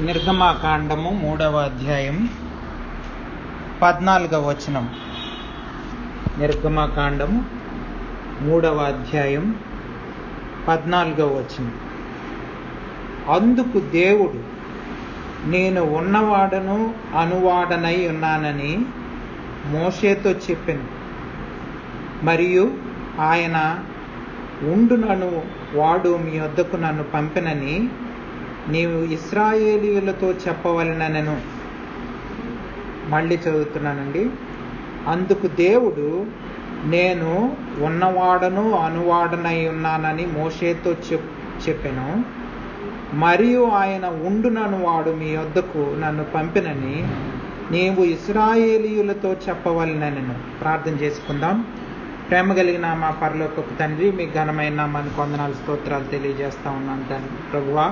నిర్గమాకాండము 3వ అధ్యాయం 14వ వచనం. నిర్గమాకాండము 3వ అధ్యాయం 14వ వచనం. అందుకు దేవుడు, నేను ఉన్నవాడను అనువాడనై ఉన్నానని మోషేతో చెప్పెను. మరియు ఆయన ఉండునను వాడు మీ వద్దకు నన్ను పంపెనని నీవు ఇశ్రాయేలీయులతో చెప్పవలెననెను. మళ్ళీ చదువుతున్నానండి. అందుకు దేవుడు, నేను ఉన్నవాడను అనువాడనై ఉన్నానని మోషేతో చెప్పెను. మరియు ఆయన ఉండునను వాడు మీ వద్దకు నన్ను పంపినని నీవు ఇశ్రాయేలీయులతో చెప్పవలెననెను. ప్రార్థన చేసుకుందాం. ప్రేమ కలిగిన మా పరలోకపు తండ్రి, మీ ఘనమైన నామానికి వందనాలు, స్తోత్రాలు తెలియజేస్తా ఉన్నాను తండ్రి. ప్రభువా,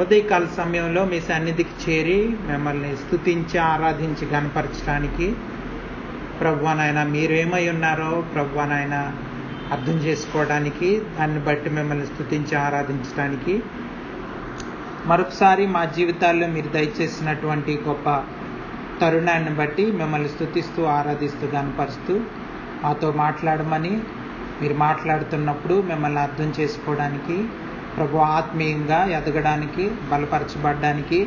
ఉదయకాల సమయంలో మీ సన్నిధికి చేరి మిమ్మల్ని స్తుతించి ఆరాధించి గణపరచడానికి ప్రభువా నాయన మీరేమై ఉన్నారో ప్రభువా నాయన అర్థం చేసుకోవడానికి, దాన్ని బట్టి మిమ్మల్ని స్తుతించి ఆరాధించడానికి మరొకసారి మా జీవితాల్లో మీరు దయచేసినటువంటి గొప్ప తరుణాన్ని బట్టి మిమ్మల్ని స్తుతిస్తూ ఆరాధిస్తూ గణపరుస్తూ మాతో మాట్లాడమని, మీరు మాట్లాడుతున్నప్పుడు మిమ్మల్ని అర్థం చేసుకోవడానికి, ప్రభు ఆత్మీయంగా ఎదగడానికి, బలపరచబడడానికి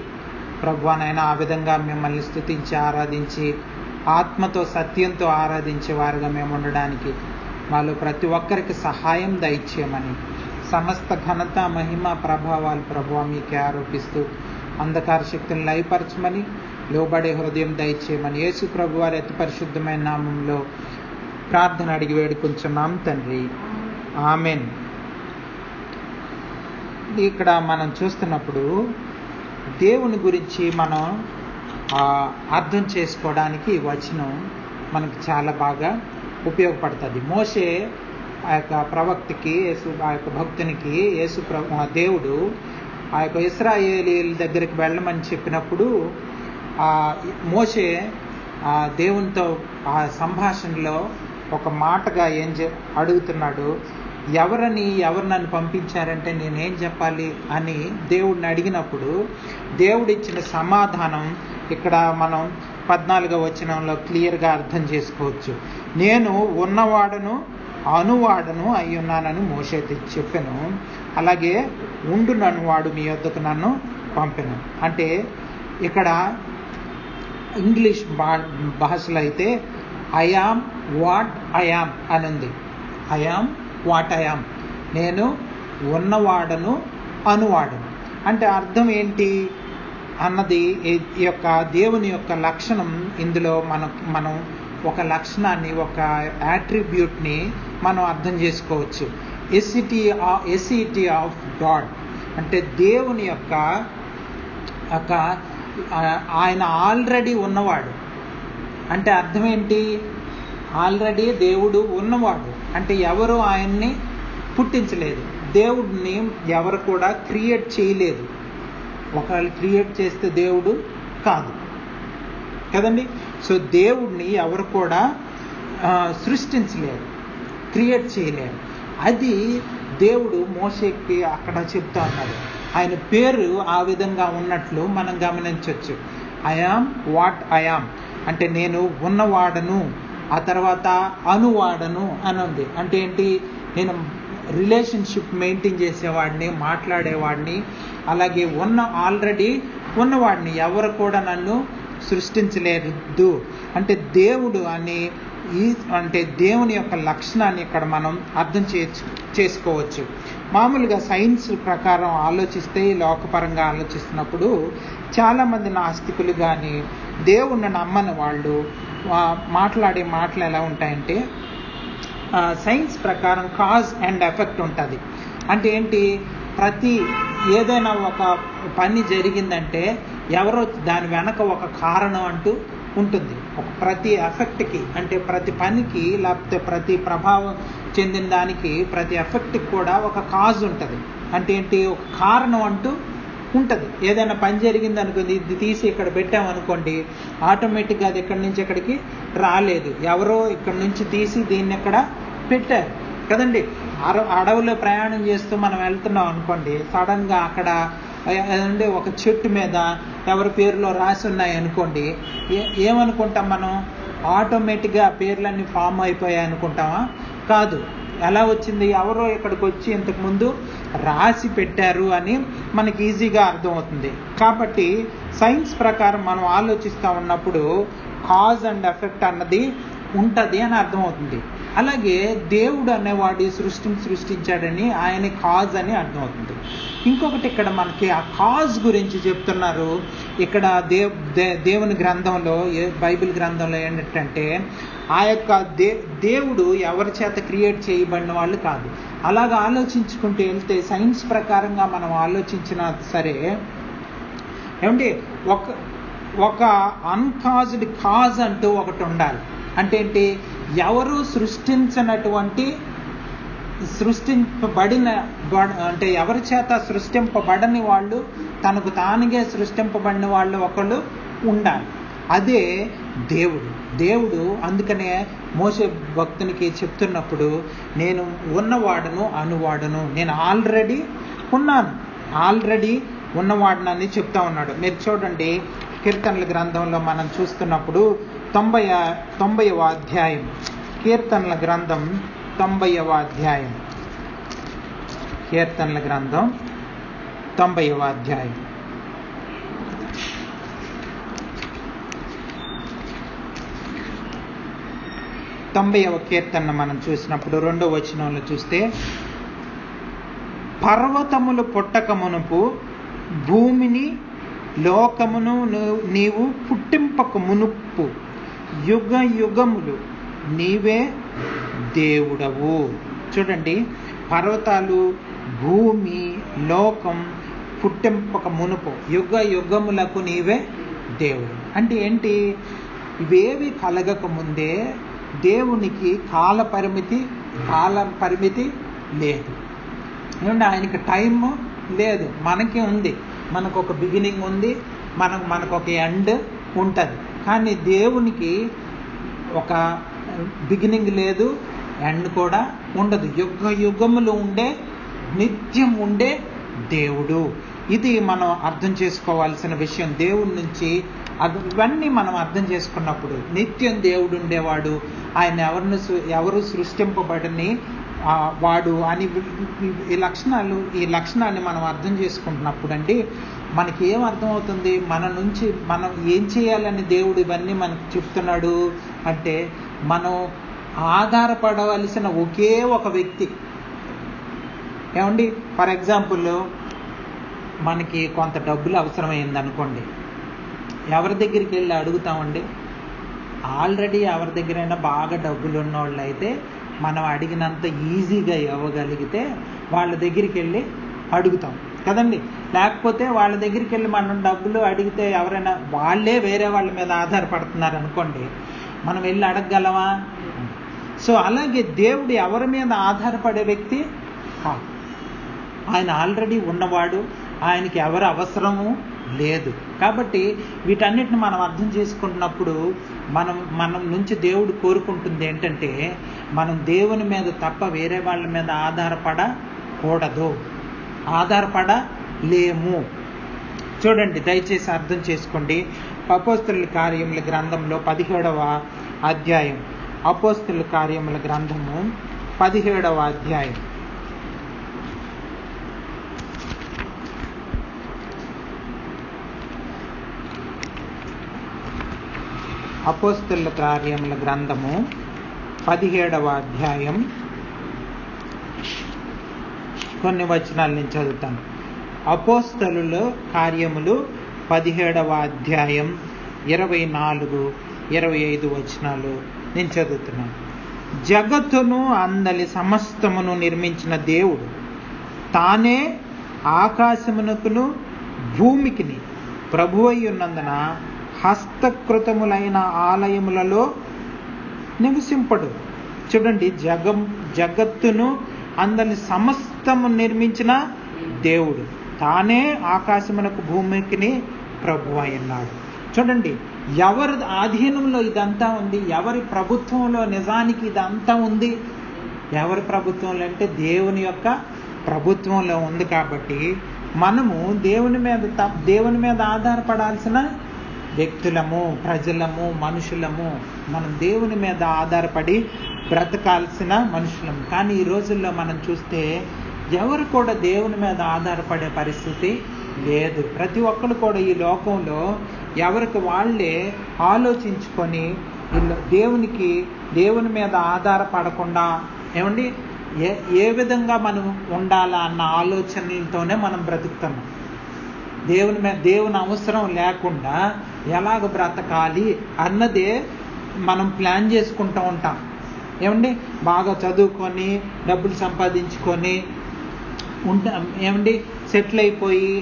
ప్రభువానైనా ఆ విధంగా మిమ్మల్ని స్తుతించి ఆరాధించి ఆత్మతో సత్యంతో ఆరాధించే వారుగా మేము ఉండడానికి మాలో ప్రతి ఒక్కరికి సహాయం దయచేయమని, సమస్త ఘనత మహిమ ప్రభావాలు ప్రభువా మీకే ఆరోపిస్తూ అంధకార శక్తులను లయపరచమని, లోబడే హృదయం దయచేయమని యేసు ప్రభు వారి అతి పరిశుద్ధమైన నామంలో ప్రార్థన అడిగి వేడుకుంటున్నాం తండ్రి. ఆమెన్. ఇక్కడ మనం చూస్తున్నప్పుడు దేవుని గురించి మనం అర్థం చేసుకోవడానికి ఈ వచనం మనకి చాలా బాగా ఉపయోగపడుతుంది. మోషే ఆ యొక్క ప్రవక్తకి, ఆ యొక్క భక్తునికి దేవుడు ఆ యొక్క ఇశ్రాయేలీయుల దగ్గరికి వెళ్ళమని చెప్పినప్పుడు మోషే దేవునితో ఆ సంభాషణలో ఒక మాటగా అడుగుతున్నాడు, ఎవరు నన్ను పంపించారంటే నేనేం చెప్పాలి అని దేవుడిని అడిగినప్పుడు దేవుడు ఇచ్చిన సమాధానం ఇక్కడ మనం 14వ వచనంలో క్లియర్గా అర్థం చేసుకోవచ్చు. నేను ఉన్నవాడను అనువాడను అయి ఉన్నానని మోషేతో చెప్పాను, అలాగే ఉండునను వాడు మీ వద్దకు నన్ను పంపెను. అంటే ఇక్కడ ఇంగ్లీష్ భాషలో అయితే I am what I am అని ఉంది. I am what I am, నేను ఉన్నవాడను అనువాడను. అంటే అర్థం ఏంటి అన్నది ఈ యొక్క దేవుని యొక్క లక్షణం. ఇందులో మనం ఒక లక్షణాన్ని, ఒక యాట్రిబ్యూట్ని మనం అర్థం చేసుకోవచ్చు. ఎసిటీ ఆఫ్ గాడ్ అంటే దేవుని యొక్క ఆయన ఆల్రెడీ ఉన్నవాడు. అంటే అర్థం ఏంటి? ఆల్రెడీ దేవుడు ఉన్నవాడు అంటే ఎవరు ఆయన్ని పుట్టించలేదు, దేవుడిని ఎవరు కూడా క్రియేట్ చేయలేదు. ఒకవేళ క్రియేట్ చేస్తే దేవుడు కాదు కదండి. సో దేవుడిని ఎవరు కూడా సృష్టించలేరు, క్రియేట్ చేయలేరు. అది దేవుడు మోషేకి అక్కడ చెప్తా ఉన్నాడు. ఆయన పేరు ఆ విధంగా ఉన్నట్లు మనం గమనించవచ్చు. I am what I am అంటే నేను ఉన్నవాడను, ఆ తర్వాత అనువాడను అని ఉంది. అంటే ఏంటి? నేను రిలేషన్షిప్ మెయింటైన్ చేసేవాడిని, మాట్లాడేవాడిని, అలాగే ఆల్రెడీ ఉన్నవాడిని, ఎవరు కూడా నన్ను సృష్టించలేదు. అంటే దేవుడు అంటే దేవుని యొక్క లక్షణాన్ని ఇక్కడ మనం అర్థం చేసుకోవచ్చు. మామూలుగా సైన్స్ ప్రకారం ఆలోచిస్తే, లోకపరంగా ఆలోచిస్తున్నప్పుడు చాలామంది నాస్తికులు కానీ దేవుణ్ణి నమ్మని వాళ్ళు మాట్లాడే మాటలు ఎలా ఉంటాయంటే, సైన్స్ ప్రకారం కాజ్ అండ్ ఎఫెక్ట్ ఉంటుంది. అంటే ఏంటి? ఏదైనా ఒక పని జరిగిందంటే ఎవరో దాని వెనక ఒక కారణం అంటూ ఉంటుంది. ప్రతి ఎఫెక్ట్కి అంటే ప్రతి పనికి, లేకపోతే ప్రతి ప్రభావం చెందిన దానికి, ప్రతి ఎఫెక్ట్కి కూడా ఒక కాజ్ ఉంటుంది. అంటే ఏంటి? ఒక కారణం అంటూ ఉంటుంది. ఏదైనా పని జరిగింది అనుకోండి, ఇది తీసి ఇక్కడ పెట్టామనుకోండి, ఆటోమేటిక్గా అది ఇక్కడి నుంచి ఇక్కడికి రాలేదు, ఎవరో ఇక్కడ నుంచి తీసి దీన్ని ఇక్కడ పెట్టారు కదండి. అడవిలో ప్రయాణం చేస్తూ మనం వెళ్తున్నాం అనుకోండి, సడన్గా అక్కడ అంటే ఒక చెట్టు మీద ఎవరి పేరులో రాసి ఉన్నాయి అనుకోండి, ఏమనుకుంటాం మనం? ఆటోమేటిక్గా పేర్లన్నీ ఫామ్ అయిపోయాయి అనుకుంటామా? కాదు. ఎలా వచ్చింది? ఎవరో ఇక్కడికి వచ్చి ఇంతకుముందు రాసి పెట్టారు అని మనకి ఈజీగా అర్థమవుతుంది. కాబట్టి సైన్స్ ప్రకారం మనం ఆలోచిస్తూ ఉన్నప్పుడు కాజ్ అండ్ ఎఫెక్ట్ అన్నది ఉంటుంది అని అర్థమవుతుంది. అలాగే దేవుడు అనేవాడు సృష్టించాడని ఆయన కాజ్ అని అర్థమవుతుంది. ఇంకొకటి ఇక్కడ మనకి ఆ కాజ్ గురించి చెప్తున్నారు. ఇక్కడ దేవుని గ్రంథంలో, బైబిల్ గ్రంథంలో ఏంటంటే ఆ యొక్క దేవుడు ఎవరి చేత క్రియేట్ చేయబడిన వాళ్ళు కాదు. అలాగా ఆలోచించుకుంటూ వెళ్తే సైన్స్ ప్రకారంగా మనం ఆలోచించినా సరే ఏమంటే ఒక అన్కాజ్డ్ కాజ్ అంటూ ఒకటి ఉండాలి. అంటే ఏంటి? ఎవరు అంటే ఎవరి చేత సృష్టింపబడని వాళ్ళు, తనకు తానుగా సృష్టింపబడిన వాళ్ళు ఒకళ్ళు ఉండాలి. అదే దేవుడు. అందుకనే మోషే భక్తునికి చెప్తున్నప్పుడు, నేను ఉన్నవాడను అనువాడను, నేను ఆల్రెడీ ఉన్నవాడనని చెప్తా ఉన్నాడు. మీరు చూడండి, కీర్తనల గ్రంథంలో మనం చూస్తున్నప్పుడు 90వ అధ్యాయం, కీర్తనల గ్రంథం 90వ అధ్యాయం, కీర్తనల గ్రంథం 90వ అధ్యాయం 90వ కీర్తన మనం చూసినప్పుడు 2వ వచనంలో చూస్తే, పర్వతములు పుట్టక మునుపు, భూమిని లోకమును నీవు పుట్టింపక మునుపు, యుగ యుగములు నీవే దేవుడవు. చూడండి, పర్వతాలు, భూమి, లోకం పుట్టింపక మునుపు, యుగ యుగములకు నీవే దేవుడు. అంటే ఏంటి? ఇవేవి కలగక ముందే దేవునికి కాల పరిమితి లేదు. ఏమంటే ఆయనకి టైం లేదు, మనకి ఉంది. మనకు ఒక బిగినింగ్ ఉంది, మనకు ఒక ఎండ్ ఉంటుంది. కానీ దేవునికి ఒక బిగినింగ్ లేదు, ఎండ్ కూడా ఉండదు. యుగ యుగములు ఉండే, నిత్యం ఉండే దేవుడు. ఇది మనం అర్థం చేసుకోవాల్సిన విషయం. దేవుడి నుంచి ఇవన్నీ మనం అర్థం చేసుకున్నప్పుడు, నిత్యం దేవుడు ఉండేవాడు, ఆయన ఎవరు సృష్టింపబడని వాడు అని ఈ లక్షణాన్ని మనం అర్థం చేసుకుంటున్నప్పుడు అండి మనకి ఏం అర్థమవుతుంది? మనం ఏం చేయాలని దేవుడు ఇవన్నీ మనకు చెప్తున్నాడు అంటే, మనం ఆధారపడవలసిన ఒకే ఒక వ్యక్తి. ఏమండి, ఫర్ ఎగ్జాంపుల్ మనకి కొంత డబ్బులు అవసరమైంది అనుకోండి, ఎవరి దగ్గరికి వెళ్ళి అడుగుతామండి? ఆల్రెడీ ఎవరి దగ్గరైనా బాగా డబ్బులు ఉన్నవాళ్ళు అయితే మనం అడిగినంత ఈజీగా ఇవ్వగలిగితే వాళ్ళ దగ్గరికి వెళ్ళి అడుగుతాం కదండి. లేకపోతే వాళ్ళ దగ్గరికి వెళ్ళి మనం డబ్బులు అడిగితే ఎవరైనా వాళ్ళే వేరే వాళ్ళ మీద ఆధారపడుతున్నారు అనుకోండి, మనం వెళ్ళి అడగగలమా? సో అలాగే దేవుడు ఎవరి మీద ఆధారపడే వ్యక్తి కాదు. ఆయన ఆల్రెడీ ఉన్నవాడు, ఆయనకి ఎవరి అవసరము లేదు. కాబట్టి వీటన్నిటిని మనం అర్థం చేసుకుంటున్నప్పుడు మనం నుంచి దేవుడు కోరుకుంటుంది ఏంటంటే, మనం దేవుని మీద తప్ప వేరే వాళ్ళ మీద ఆధారపడలేము. చూడండి, దయచేసి అర్థం చేసుకోండి. అపోస్తలుల కార్యముల గ్రంథంలో 17వ అధ్యాయం, అపోస్తలుల కార్యముల గ్రంథము 17వ అధ్యాయం అపోస్తలుల కార్యముల గ్రంథము 17వ అధ్యాయం కొన్ని వచనాలు నేను చదువుతాను. అపోస్తలుల కార్యములు 17వ అధ్యాయం 24-25 వచనాలు నేను చదువుతున్నాను. జగత్తును అందలి సమస్తమును నిర్మించిన దేవుడు తానే ఆకాశమునకును భూమికిని ప్రభువై ఉన్నందున హస్తకృతములైన ఆలయములలో నివసింపడు. చూడండి, జగత్తును అందరి సమస్తము నిర్మించిన దేవుడు తానే ఆకాశమునకు భూమికిని ప్రభువు అన్నాడు. చూడండి, ఎవరి ఆధీనంలో ఇదంతా ఉంది? ఎవరి ప్రభుత్వంలో నిజానికి ఇదంతా ఉంది? ఎవరి ప్రభుత్వంలో అంటే దేవుని యొక్క ప్రభుత్వంలో ఉంది. కాబట్టి మనము దేవుని మీద ఆధారపడాల్సిన వ్యక్తులము, ప్రజలము, మనుషులము. మనం దేవుని మీద ఆధారపడి బ్రతకాల్సిన మనుషులము. కానీ ఈ రోజుల్లో మనం చూస్తే ఎవరు కూడా దేవుని మీద ఆధారపడే పరిస్థితి లేదు. ప్రతి ఒక్కరు కూడా ఈ లోకంలో ఎవరికి వాళ్ళే ఆలోచించుకొని దేవుని మీద ఆధారపడకుండా ఏమండి ఏ విధంగా మనం ఉండాలా అన్న ఆలోచనలతోనే మనం బ్రతుకుతున్నాం. దేవుని అవసరం లేకుండా ఎలాగ బ్రతకాలి అన్నదే మనం ప్లాన్ చేసుకుంటూ ఉంటాం. ఏమండి బాగా చదువుకొని డబ్బులు సంపాదించుకొని ఏమండి సెటిల్ అయిపోయి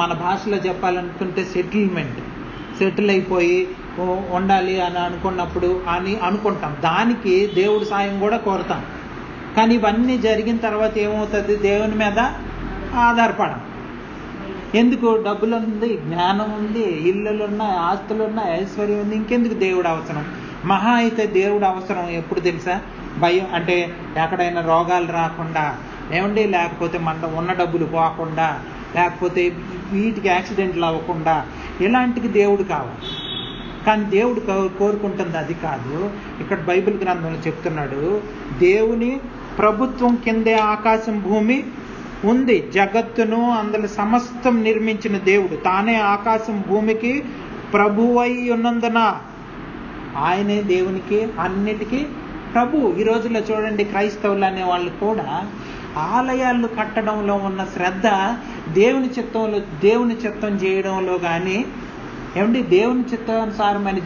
మన భాషలో చెప్పాలనుకుంటే సెటిల్ అయిపోయి ఉండాలి అని అనుకుంటాం. దానికి దేవుడి సాయం కూడా కోరుతాం. కానీ ఇవన్నీ జరిగిన తర్వాత ఏమవుతుంది? దేవుని మీద ఆధారపడం. ఎందుకు? డబ్బులు ఉంది, జ్ఞానం ఉంది, ఇళ్ళలు ఉన్నాయి, ఆస్తులు ఉన్నాయి, ఐశ్వర్యం ఉంది, ఇంకెందుకు దేవుడు అవసరం? మహా అయితే దేవుడు అవసరం ఎప్పుడు తెలుసా? భయం అంటే ఎక్కడైనా రోగాలు రాకుండా, ఏమండి లేకపోతే మన ఉన్న డబ్బులు పోకుండా, లేకపోతే వీటికి యాక్సిడెంట్లు అవ్వకుండా, ఇలాంటికి దేవుడు కావాలి. కానీ దేవుడు కోరుకుంటుంది అది కాదు. ఇక్కడ బైబిల్ గ్రంథంలో చెప్తున్నాడు, దేవుని ప్రభుత్వం కిందే ఆకాశం భూమి ఉంది, జగత్తును అందులో సమస్తం నిర్మించిన దేవుడు తానే ఆకాశం భూమికి ప్రభువై ఉన్నందున ఆయనే దేవునికి అన్నిటికీ ప్రభు. ఈ రోజుల్లో చూడండి, క్రైస్తవులు అనే వాళ్ళు కూడా ఆలయాలు కట్టడంలో ఉన్న శ్రద్ధ దేవుని చిత్తం చేయడంలో కానీ, ఏమండి దేవుని చిత్తానుసారమైన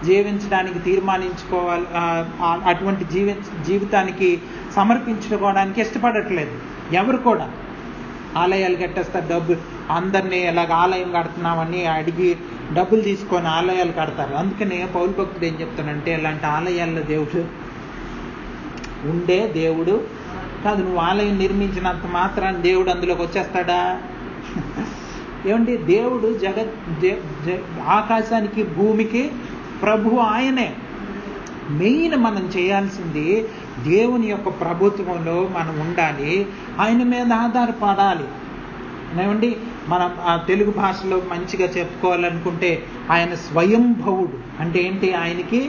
జీవించడానికి తీర్మానించుకోవాలి, అటువంటి జీవితానికి సమర్పించుకోవడానికి ఇష్టపడట్లేదు ఎవరు కూడా. ఆలయాలు కట్టేస్తారు, డబ్బు అందరినీ ఎలాగ ఆలయం కడుతున్నామని అడిగి డబ్బులు తీసుకొని ఆలయాలు కడతారు. అందుకనే పౌలు భక్తుడు ఏం చెప్తానంటే, ఇలాంటి ఆలయాల్లో దేవుడు కాదు. నువ్వు ఆలయం నిర్మించినంత మాత్రాన్ని దేవుడు అందులోకి వచ్చేస్తాడా? ఏమండి దేవుడు ఆకాశానికి భూమికి ప్రభు ఆయనే. మెయిన్ మనం చేయాల్సింది దేవుని యొక్క ప్రభుత్వంలో మనం ఉండాలి, ఆయన మీద ఆధారపడాలి. ఏమండి మనం తెలుగు భాషలో మంచిగా చెప్పుకోవాలనుకుంటే ఆయన స్వయంభవుడు. అంటే ఏంటి? ఆయనకి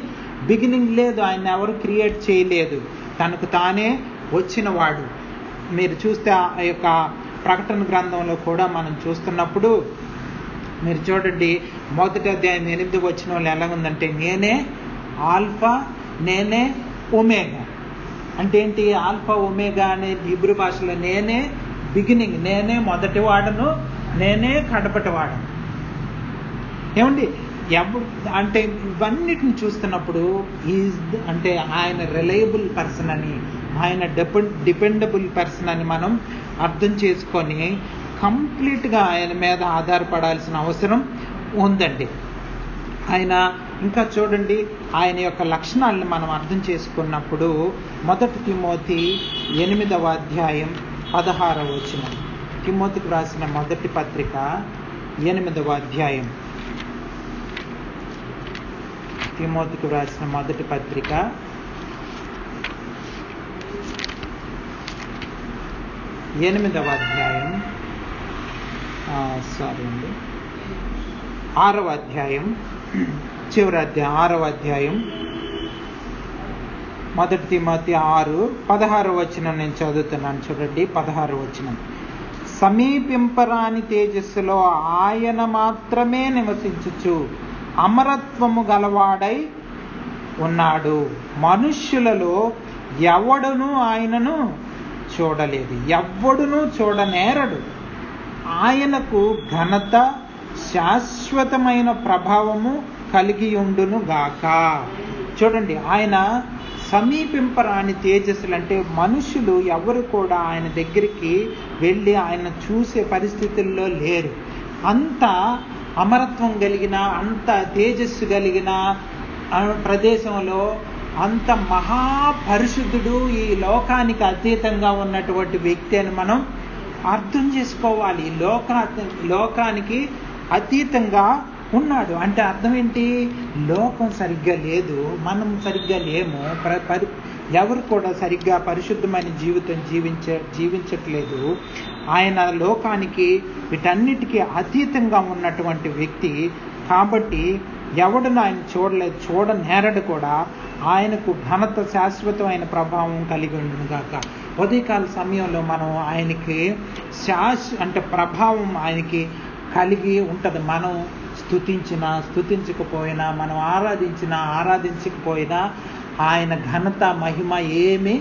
బిగినింగ్ లేదు, ఆయన ఎవరు క్రియేట్ చేయలేదు, తనకు తానే వచ్చిన వాడు. మీరు చూస్తే ఆ యొక్క ప్రకటన గ్రంథంలో కూడా మనం చూస్తున్నప్పుడు మీరు చూడండి, 1వ అధ్యాయం 8వ వచనంలో ఎలా ఉందంటే, నేనే ఆల్ఫా నేనే ఒమేగా. అంటే ఏంటి? ఆల్ఫా ఒమేగా అనే హీబ్రూ భాషలో నేనే బిగినింగ్, నేనే మొదటి వాడను, నేనే కడపటి వాడను. ఏమండి అంటే ఇవన్నిటిని చూస్తున్నప్పుడు అంటే ఆయన రిలయబుల్ పర్సన్ అని, ఆయన డిపెండబుల్ పర్సన్ అని మనం అర్థం చేసుకొని కంప్లీట్గా ఆయన మీద ఆధారపడాల్సిన అవసరం ఉందండి. ఆయన ఇంకా చూడండి, ఆయన యొక్క లక్షణాలను మనం అర్థం చేసుకున్నప్పుడు 1 తిమోతి 8వ అధ్యాయం 16వ వచనం. తిమోతికి రాసిన మొదటి పత్రిక 8వ అధ్యాయం. తిమోతికి రాసిన మొదటి పత్రిక 8వ అధ్యాయం 6వ అధ్యాయం చివరి అధ్యాయం 6వ అధ్యాయం 1 తిమోతి 6:16 వచనం నేను చదువుతున్నాను చూడండి. 16వ వచనం, సమీపింపరాని తేజస్సులో ఆయన మాత్రమే నివసించుచు అమరత్వము గలవాడై ఉన్నాడు, మనుష్యులలో ఎవడును ఆయనను చూడలేదు, ఎవ్వడును చూడనేరడు. ఆయనకు ఘనత శాశ్వతమైన ప్రభావము కలిగి ఉండును గాక. చూడండి, ఆయన సమీపింపరాని తేజస్సులు అంటే మనుషులు ఎవరు కూడా ఆయన దగ్గరికి వెళ్ళి ఆయన చూసే పరిస్థితుల్లో లేరు. అంత అమరత్వం కలిగిన, అంత తేజస్సు కలిగిన ప్రదేశంలో అంత మహాపరిశుద్ధుడు, ఈ లోకానికి అతీతంగా ఉన్నటువంటి వ్యక్తి అని మనం అర్థం చేసుకోవాలి. లోకానికి అతీతంగా ఉన్నాడు అంటే అర్థం ఏంటి? లోకం సరిగ్గా లేదు, మనం సరిగ్గా లేము, ఎవరు కూడా సరిగ్గా పరిశుద్ధమైన జీవితం జీవించట్లేదు. ఆయన లోకానికి వీటన్నిటికీ అతీతంగా ఉన్నటువంటి వ్యక్తి కాబట్టి ఎవడును ఆయన చూడలేదు, చూడనేరడు కూడా. ఆయనకు ఘనత, శాశ్వతమైన ప్రభావం కలిగి ఉండును గాక. ఉదయకాల సమయంలో మనం ఆయనకి అంటే ప్రభావం ఆయనకి కలిగి ఉంటుంది. మనం స్తుతించినా స్తుతించకపోయినా, మనం ఆరాధించకపోయినా ఆయన ఘనత, మహిమ ఏమీ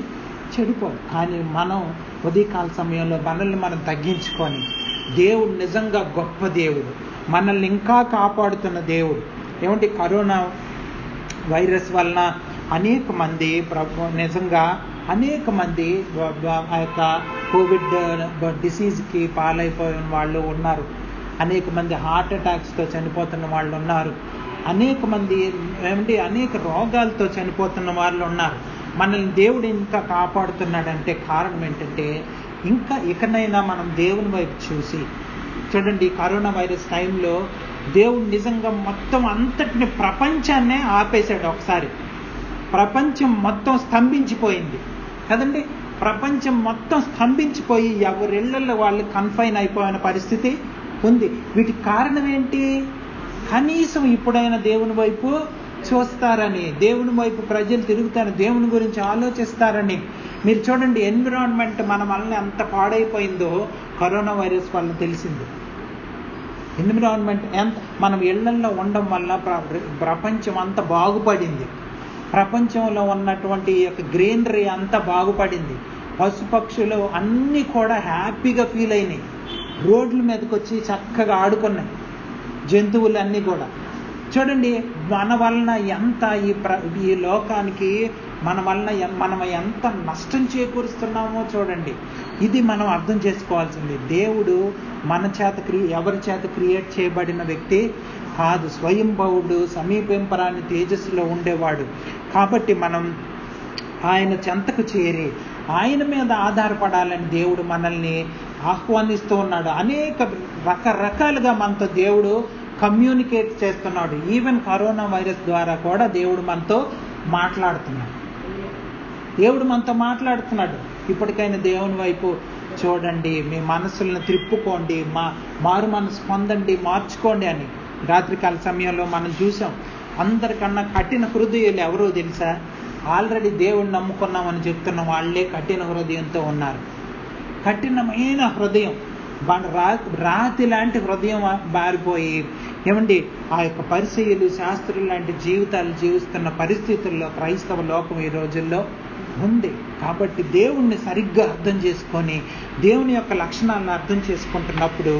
చెడిపోదు. కానీ మనం ఉదయకాల సమయంలో మనల్ని మనం తగ్గించుకొని, దేవుడు నిజంగా గొప్ప దేవుడు, మనల్ని ఇంకా కాపాడుతున్న దేవుడు. ఏమంటే కరోనా వైరస్ వలన అనేక మంది నిజంగా ఆ యొక్క కోవిడ్ డిసీజ్కి పాలైపోయిన వాళ్ళు ఉన్నారు. అనేక మంది హార్ట్ అటాక్స్తో చనిపోతున్న వాళ్ళు ఉన్నారు. అనేక మంది అనేక రోగాలతో చనిపోతున్న వాళ్ళు ఉన్నారు. మనల్ని దేవుడు ఇంకా కాపాడుతున్నాడంటే కారణం ఏంటంటే, ఇంకా ఇకనైనా మనం దేవుని వైపు చూసి చూడండి. కరోనా వైరస్ టైంలో దేవుడు నిజంగా మొత్తం అంతటిని, ప్రపంచాన్నే ఆపేశాడు. ఒకసారి ప్రపంచం మొత్తం స్తంభించిపోయింది కదండి. ప్రపంచం మొత్తం స్తంభించిపోయి ఎవరిళ్లలో వాళ్ళు కన్ఫైన్ అయిపోయిన పరిస్థితి ఉంది. వీటికి కారణం ఏంటి? కనీసం ఇప్పుడైనా దేవుని వైపు చూస్తారని, దేవుని వైపు ప్రజలు తిరుగుతారని, దేవుని గురించి ఆలోచిస్తారని. మీరు చూడండి, ఎన్విరాన్మెంట్ మన వల్ల ఎంత పాడైపోయిందో కరోనా వైరస్ వల్ల తెలిసింది. ఎన్విరాన్మెంట్ మనం ఇళ్లల్లో ఉండడం వల్ల ప్రపంచం అంతా బాగుపడింది. ప్రపంచంలో ఉన్నటువంటి యొక్క గ్రీనరీ అంతా బాగుపడింది. పశుపక్షులు అన్నీ కూడా హ్యాపీగా ఫీల్ అయినాయి. రోడ్ల మీదకి వచ్చి చక్కగా ఆడుకున్నాయి జంతువులన్నీ కూడా. చూడండి, మన వలన ఎంత ఈ లోకానికి మనం ఎంత నష్టం చేకూరుస్తున్నామో చూడండి. ఇది మనం అర్థం చేసుకోవాల్సింది. దేవుడు ఎవరి చేత క్రియేట్ చేయబడిన వ్యక్తి కాదు. స్వయంభవుడు, సమీపింపరాని తేజస్సులో ఉండేవాడు. కాబట్టి మనం ఆయన చెంతకు చేరి ఆయన మీద ఆధారపడాలని దేవుడు మనల్ని ఆహ్వానిస్తూ ఉన్నాడు. అనేక రకరకాలుగా మనతో దేవుడు కమ్యూనికేట్ చేస్తున్నాడు. ఈవెన్ కరోనా వైరస్ ద్వారా కూడా దేవుడు మనతో మాట్లాడుతున్నాడు. ఇప్పటికైనా దేవుని వైపు చూడండి, మీ మనసులను త్రిప్పుకోండి, మారు మనసు పొందండి, మార్చుకోండి అని. రాత్రికాల సమయంలో మనం చూసాం. అందరికన్నా కఠిన హృదయాలు ఎవరో తెలుసా? ఆల్రెడీ దేవుడిని నమ్ముకున్నామని చెప్తున్న వాళ్ళే కఠిన హృదయంతో ఉన్నారు. కఠినమైన హృదయం, రాతి లాంటి హృదయం బారిపోయి ఆ యొక్క పరిసయ్యులు, శాస్త్రులు లాంటి జీవితాలు జీవిస్తున్న పరిస్థితుల్లో క్రైస్తవ లోకం ఈ రోజుల్లో ఉంది. కాబట్టి దేవుణ్ణి సరిగ్గా అర్థం చేసుకొని, దేవుని యొక్క లక్షణాలను అర్థం చేసుకుంటున్నప్పుడు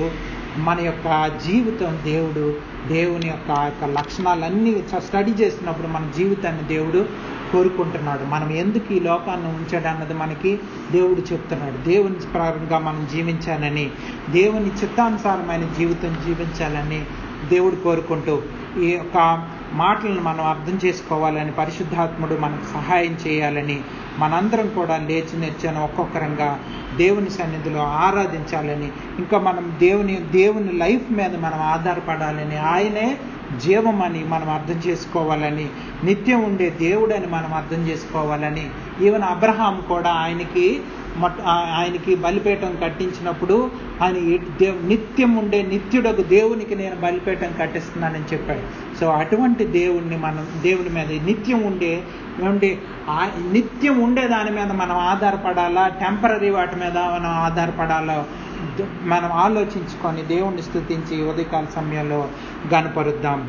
మన యొక్క జీవితం దేవుని యొక్క లక్షణాలన్నీ స్టడీ చేసినప్పుడు మన జీవితాన్ని దేవుడు కోరుకుంటున్నాడు. మనం ఎందుకు ఈ లోకాన్ని ఉంచాడన్నది మనకి దేవుడు చెప్తున్నాడు. దేవుని ప్రకారంగా మనం జీవించాలని, దేవుని చిత్తానుసారమైన జీవితం జీవించాలని దేవుడు కోరుకుంటూ ఈ యొక్క మాటలను మనం అర్థం చేసుకోవాలని, పరిశుద్ధాత్ముడు మనకు సహాయం చేయాలని, మనందరం కూడా లేచి నిల్చొని ఒక్కొక్కరంగా దేవుని సన్నిధిలో ఆరాధించాలని, ఇంకా మనం దేవుని లైఫ్ మీద మనం ఆధారపడాలని, ఆయనే జీవమని మనం అర్థం చేసుకోవాలని, నిత్యం ఉండే దేవుడని మనం అర్థం చేసుకోవాలని. ఈవెన్ అబ్రహాం కూడా ఆయనకి బలిపీఠం కట్టించినప్పుడు ఆయన నిత్యం ఉండే నిత్యుడకు దేవునికి నేను బలిపీఠం కట్టిస్తున్నానని చెప్పాడు. సో అటువంటి దేవుని మీద నిత్యం ఉండే దాని మీద మనం ఆధారపడాలా, టెంపరరీ వాటి మీద మనం ఆధారపడాలా, మనం ఆలోచించుకొని దేవుణ్ణి స్తుతించి ఉదయకాల సమయంలో గనపరుద్దాం.